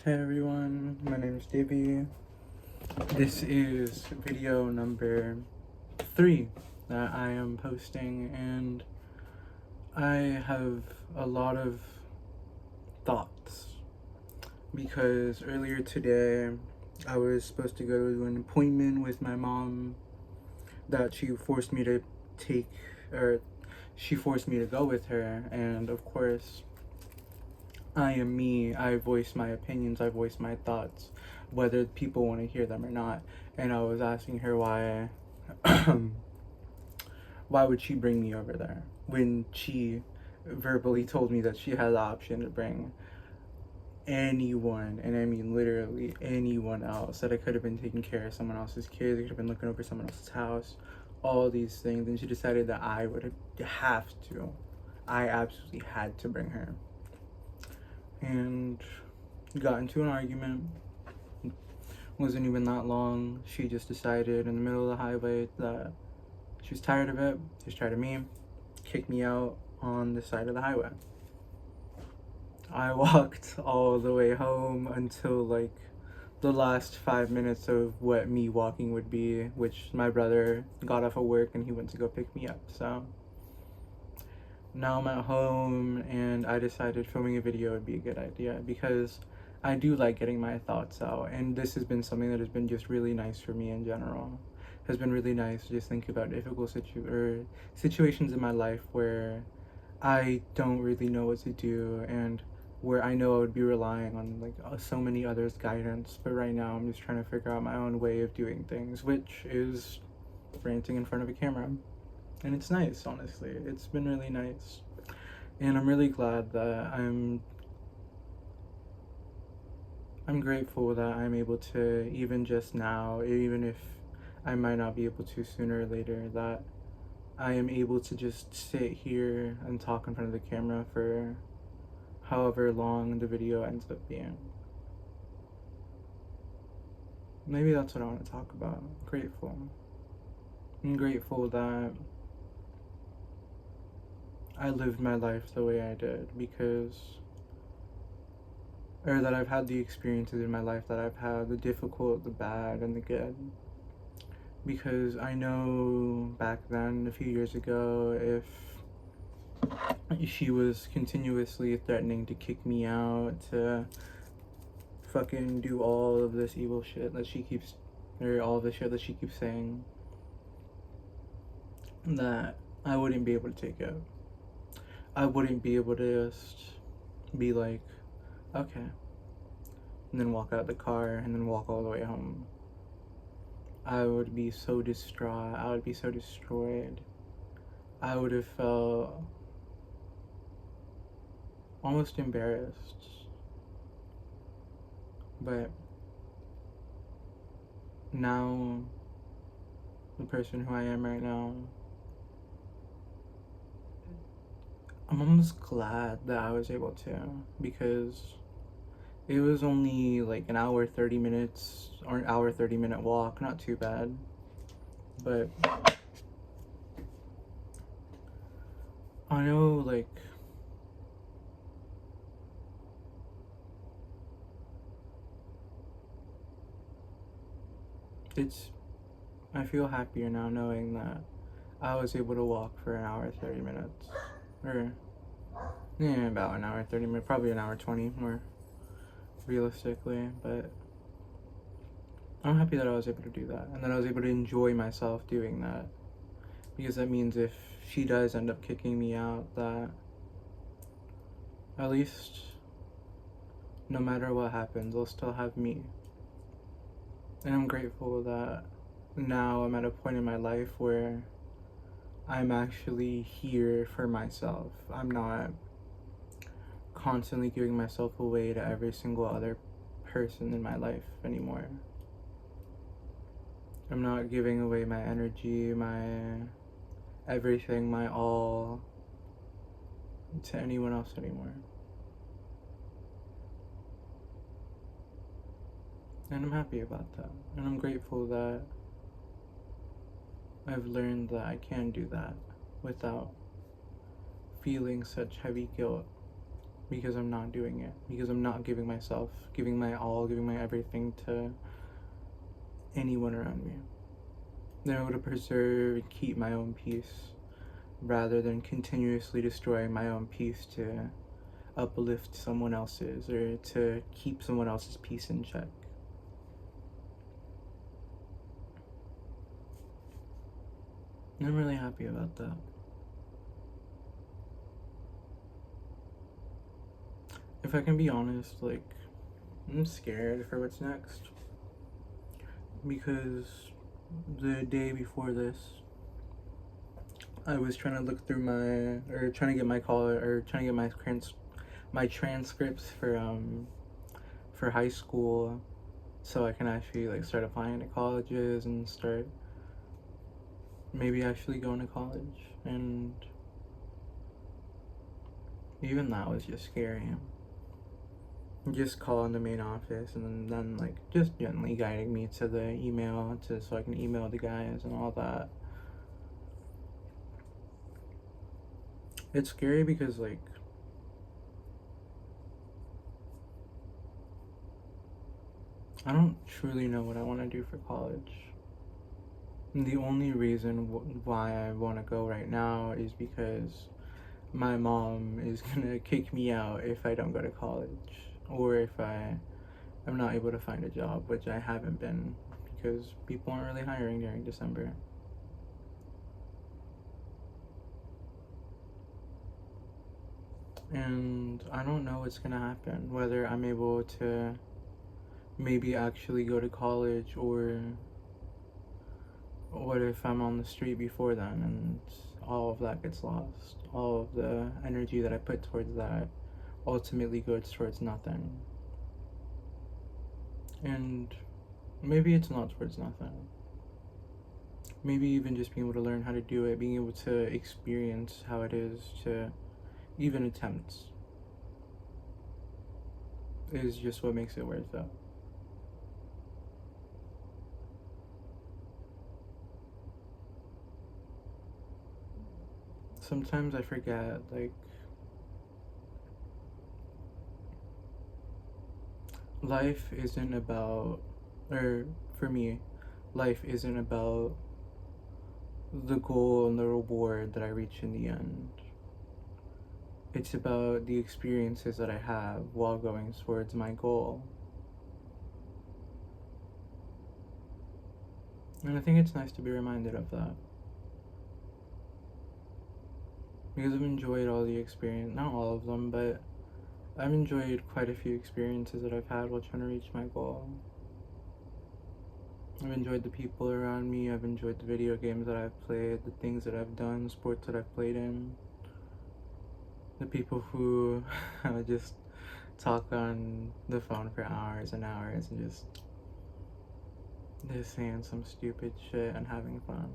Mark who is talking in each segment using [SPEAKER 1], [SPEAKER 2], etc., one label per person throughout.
[SPEAKER 1] Hey everyone, my name is Davey. This is video number 3 that I am posting, and I have a lot of thoughts because earlier today I was supposed to go to an appointment with my mom that she forced me to take, or she forced me to go with her, and of course I am me. I voice my opinions, I voice my thoughts, whether people want to hear them or not. And I was asking her why would she bring me over there when she verbally told me that she had the option to bring anyone, and I mean literally anyone else, that I could have been taking care of someone else's kids, I could have been looking over someone else's house, all these things, and she decided that I would have to. I absolutely had to bring her. And got into an argument. Wasn't even that long. She just decided in the middle of the highway that she was tired of it. She was tired of me. Kicked me out on the side of the highway. I walked all the way home until like the last 5 minutes of what me walking would be, which my brother got off of work and he went to go pick me up. So now I'm at home and I decided filming a video would be a good idea because I do like getting my thoughts out, and this has been something that has been just really nice for me in general. It has been really nice to just think about difficult situations in my life where I don't really know what to do, and where I know I would be relying on like so many others' guidance, but right now I'm just trying to figure out my own way of doing things, which is ranting in front of a camera. And it's nice, honestly. It's been really nice. And I'm really glad that I'm grateful that I'm able to, even just now, even if I might not be able to sooner or later, that I am able to just sit here and talk in front of the camera for however long the video ends up being. Maybe that's what I want to talk about. Grateful. I'm grateful that I lived my life the way I did, or that I've had the experiences in my life that I've had, the difficult, the bad, and the good. Because I know back then, a few years ago, if she was continuously threatening to kick me out, to fucking do all of this evil shit that she keeps, or all the shit that she keeps saying, that I wouldn't be able to take it. I wouldn't be able to just be like, okay, and then walk out the car and then walk all the way home. I would be so distraught. I would be so destroyed. I would have felt almost embarrassed. But now, the person who I am right now, I'm almost glad that I was able to, because it was only like an hour 30 minutes, or an hour 30-minute walk, not too bad. But I know, like, I feel happier now knowing that I was able to walk for an hour 30 minutes. Or, yeah, about an hour 30 minutes, probably an hour 20 more realistically. But I'm happy that I was able to do that, and that I was able to enjoy myself doing that. Because that means if she does end up kicking me out, that at least no matter what happens, I'll still have me. And I'm grateful that now I'm at a point in my life where I'm actually here for myself. I'm not constantly giving myself away to every single other person in my life anymore. I'm not giving away my energy, my everything, my all to anyone else anymore. And I'm happy about that. And I'm grateful that I've learned that I can do that without feeling such heavy guilt. because I'm not doing it, because I'm not giving my all, giving my everything to anyone around me. I'm able to preserve and keep my own peace rather than continuously destroying my own peace to uplift someone else's or to keep someone else's peace in check. And I'm really happy about that. If I can be honest, like, I'm scared for what's next. Because the day before this, I was trying to look through trying to get trying to get my transcripts for high school, so I can actually like start applying to colleges and start maybe actually going to college. And even that was just scary. Just calling the main office and then like just gently guiding me to the email so I can email the guys and all that. It's scary because like I don't truly know what I want to do for college. And the only reason why I want to go right now is because my mom is gonna kick me out if I don't go to college, or if I'm not able to find a job, which I haven't been because people aren't really hiring during December. And I don't know what's gonna happen, whether I'm able to maybe actually go to college, or what if I'm on the street before then and all of that gets lost? All of the energy that I put towards that ultimately goes towards nothing. And maybe it's not towards nothing. Maybe even just being able to learn how to do it, being able to experience how it is to even attempt, is just what makes it worth it. Sometimes I forget, like, life isn't about, or for me, life isn't about the goal and the reward that I reach in the end. It's about the experiences that I have while going towards my goal. And I think it's nice to be reminded of that. Because I've enjoyed all the experience, not all of them, but I've enjoyed quite a few experiences that I've had while trying to reach my goal. I've enjoyed the people around me, I've enjoyed the video games that I've played, the things that I've done, sports that I've played in, the people who just talk on the phone for hours and hours and just saying some stupid shit and having fun.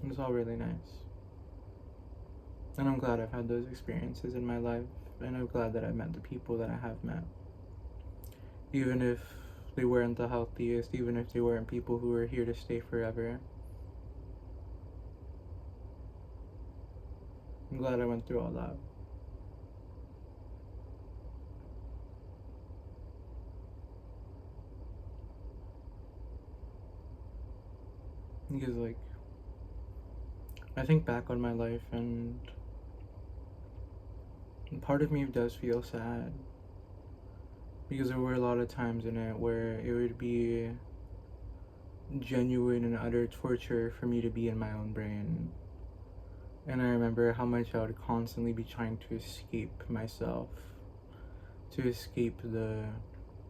[SPEAKER 1] It was all really nice. And I'm glad I've had those experiences in my life, and I'm glad that I've met the people that I have met. Even if they weren't the healthiest, even if they weren't people who were here to stay forever. I'm glad I went through all that. Because, like, I think back on my life, and part of me does feel sad. Because there were a lot of times in it where it would be genuine and utter torture for me to be in my own brain. And I remember how much I would constantly be trying to escape myself, to escape the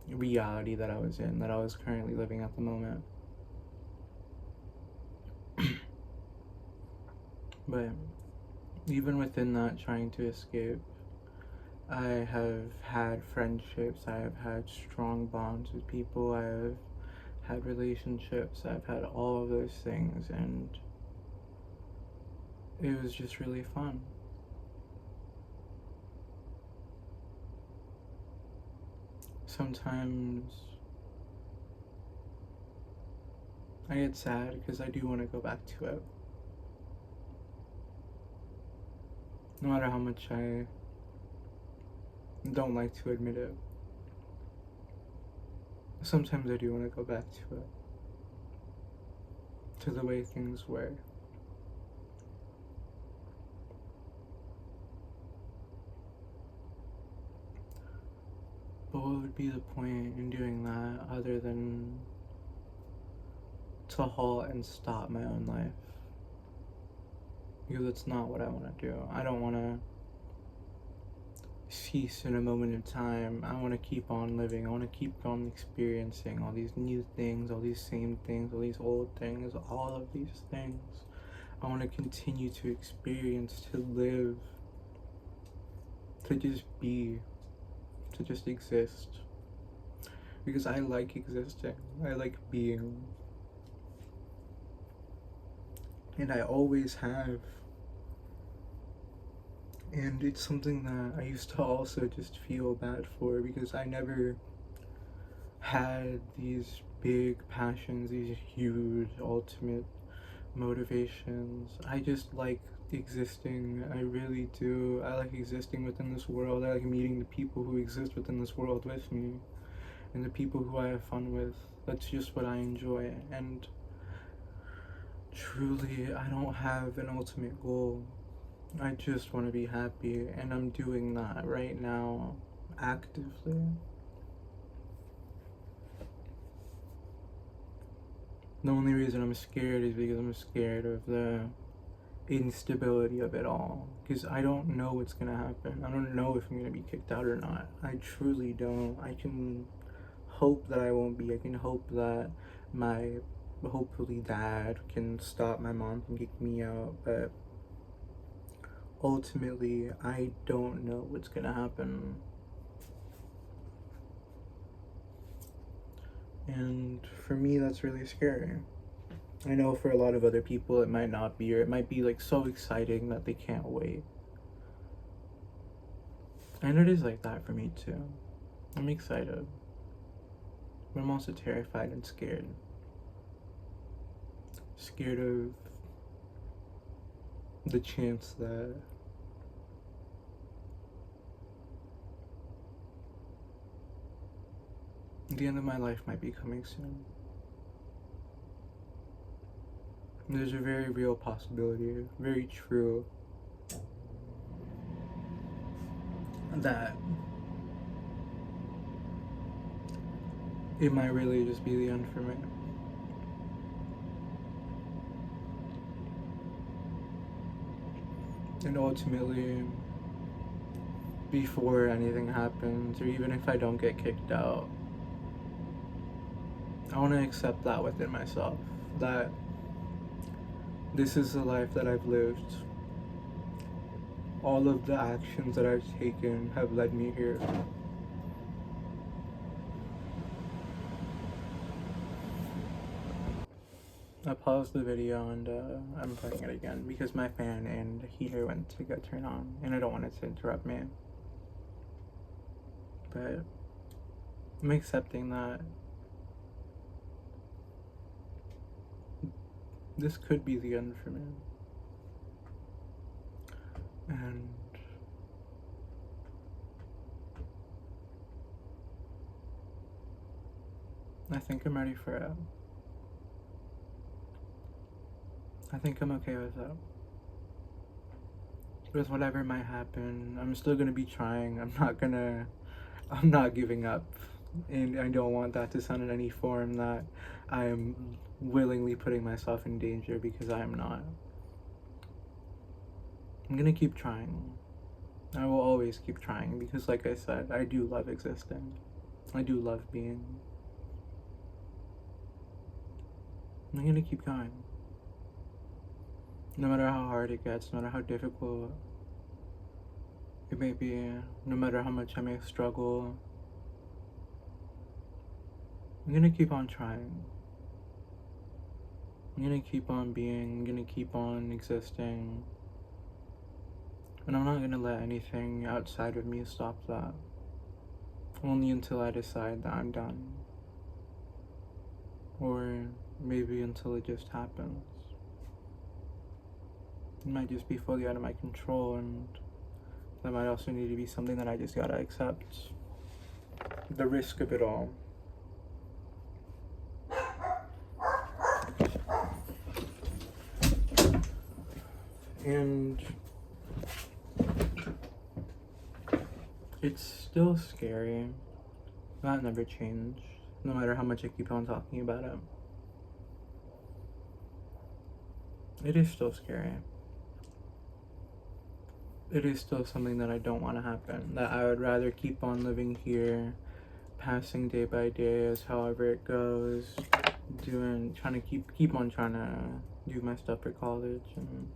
[SPEAKER 1] reality that I was in, that I was currently living at the moment. But even within that, trying to escape, I have had friendships, I have had strong bonds with people, I have had relationships, I've had all of those things, and it was just really fun. Sometimes I get sad because I do want to go back to it. No matter how much I don't like to admit it. Sometimes I do want to go back to it, to the way things were. But what would be the point in doing that other than to halt and stop my own life? Because it's not what I want to do. I don't want to cease in a moment of time. I want to keep on living. I want to keep on experiencing all these new things, all these same things, all these old things, all of these things. I want to continue to experience, to live, to just be, to just exist. Because I like existing. I like being. And I always have. And it's something that I used to also just feel bad for, because I never had these big passions, these huge ultimate motivations. I just like existing. I really do. I like existing within this world. I like meeting the people who exist within this world with me and the people who I have fun with. That's just what I enjoy. And truly, I don't have an ultimate goal. I just want to be happy, and I'm doing that right now actively. The only reason I'm scared is because I'm scared of the instability of it all, because I don't know what's gonna happen. I don't know if I'm gonna be kicked out or not. I truly don't. I can hope that I won't be. I can hope that my hopefully dad can stop my mom from kicking me out, but ultimately I don't know what's gonna happen. And for me, that's really scary. I know for a lot of other people it might not be, or it might be like so exciting that they can't wait. And it is like that for me too. I'm excited, but I'm also terrified and scared. Scared of the chance that the end of my life might be coming soon. There's a very real possibility, very true, that it might really just be the end for me. And ultimately, before anything happens, or even if I don't get kicked out, I want to accept that within myself, that this is the life that I've lived. All of the actions that I've taken have led me here. I paused the video and I'm playing it again because my fan and heater went to go turn on, and I don't want it to interrupt me. But I'm accepting that this could be the end for me. And I think I'm ready for it. I think I'm okay with it. With whatever might happen, I'm still gonna be trying. I'm not giving up. And I don't want that to sound in any form that I am willingly putting myself in danger, because I am not. I'm gonna keep trying. I will always keep trying, because like I said, I do love existing. I do love being. I'm gonna keep going. No matter how hard it gets, no matter how difficult it may be, no matter how much I may struggle, I'm gonna keep on trying. I'm gonna keep on being, I'm gonna keep on existing. And I'm not gonna let anything outside of me stop that. Only until I decide that I'm done. Or maybe until it just happens. It might just be fully out of my control, and that might also need to be something that I just gotta accept. The risk of it all. And it's still scary. That never changed, no matter how much I keep on talking about it. It is still scary. It is still something that I don't want to happen. That I would rather keep on living here, passing day by day as however it goes, trying to keep on trying to do my stuff for college and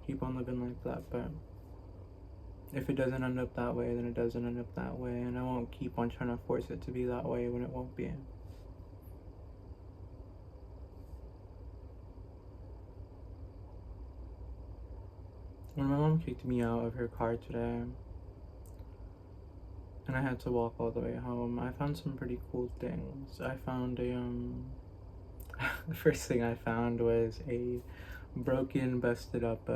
[SPEAKER 1] keep on living like that. But if it doesn't end up that way, then it doesn't end up that way, and I won't keep on trying to force it to be that way when it won't be. When my mom kicked me out of her car today, and I had to walk all the way home, I found some pretty cool things. I found the first thing I found was a broken, busted up,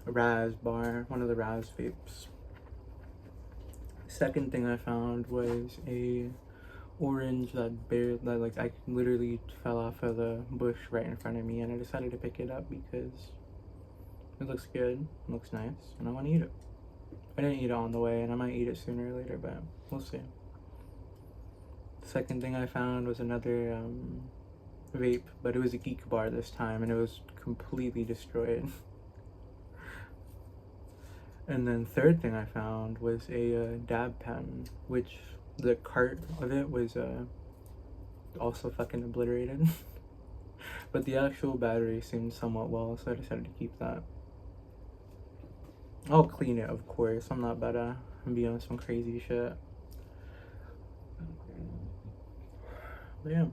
[SPEAKER 1] Raz bar, one of the Raz vapes. Second thing I found was a orange that like I literally fell off of the bush right in front of me, and I decided to pick it up because it looks good, it looks nice, and I want to eat it. I didn't eat it on the way, and I might eat it sooner or later, but we'll see. The second thing I found was another vape, but it was a geek bar this time, and it was completely destroyed. And then third thing I found was a dab pen, which the cart of it was also fucking obliterated. But the actual battery seemed somewhat well, so I decided to keep that. I'll clean it, of course. I'm not about to be on some crazy shit. But yeah,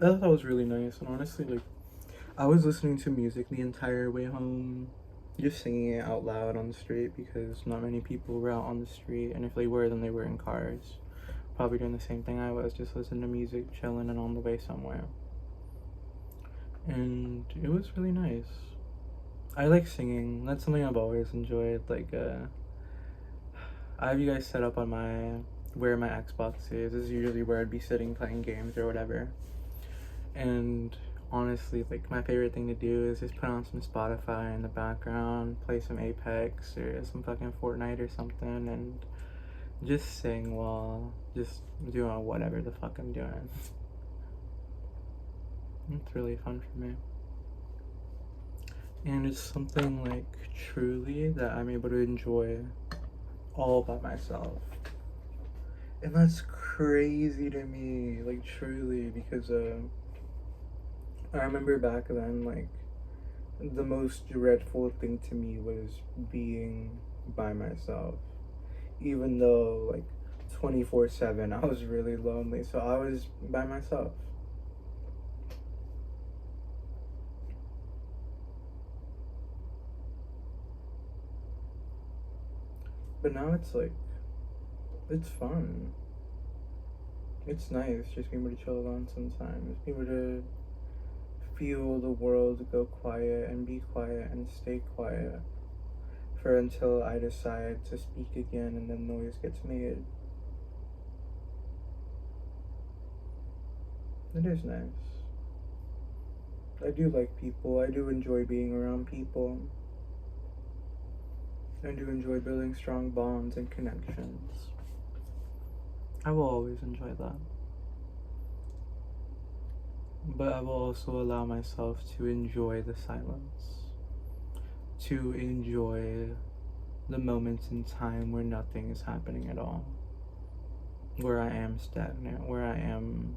[SPEAKER 1] I thought that was really nice, and honestly, like, I was listening to music the entire way home, just singing it out loud on the street because not many people were out on the street, and if they were, then they were in cars, probably doing the same thing I was, just listening to music, chilling, and on the way somewhere. And it was really nice. I like singing. That's something I've always enjoyed. Like, I have you guys set up on where my Xbox is. This is usually where I'd be sitting playing games or whatever. And honestly, like, my favorite thing to do is just put on some Spotify in the background, play some Apex or some fucking Fortnite or something, and just sing while just doing whatever the fuck I'm doing. It's really fun for me. And it's something, like, truly that I'm able to enjoy all by myself. And that's crazy to me, like, truly, because I remember back then, like, the most dreadful thing to me was being by myself. Even though, like, 24/7, I was really lonely, so I was by myself. But now it's like, it's fun. It's nice just being able to chill alone sometimes. Being able to feel the world go quiet and be quiet and stay quiet for until I decide to speak again and then noise gets made. It is nice. I do like people. I do enjoy being around people. I do enjoy building strong bonds and connections. I will always enjoy that. But I will also allow myself to enjoy the silence, to enjoy the moments in time where nothing is happening at all, where I am stagnant, where I am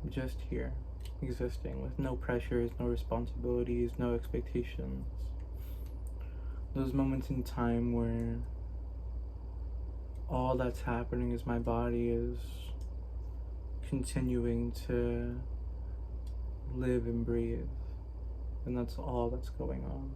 [SPEAKER 1] just here, existing with no pressures, no responsibilities, no expectations. Those moments in time where all that's happening is my body is continuing to live and breathe, and that's all that's going on.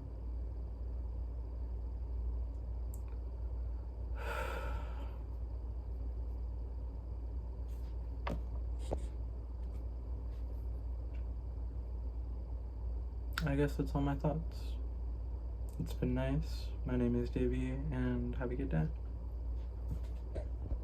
[SPEAKER 1] I guess that's all my thoughts. It's been nice. My name is Davey, and have a good day.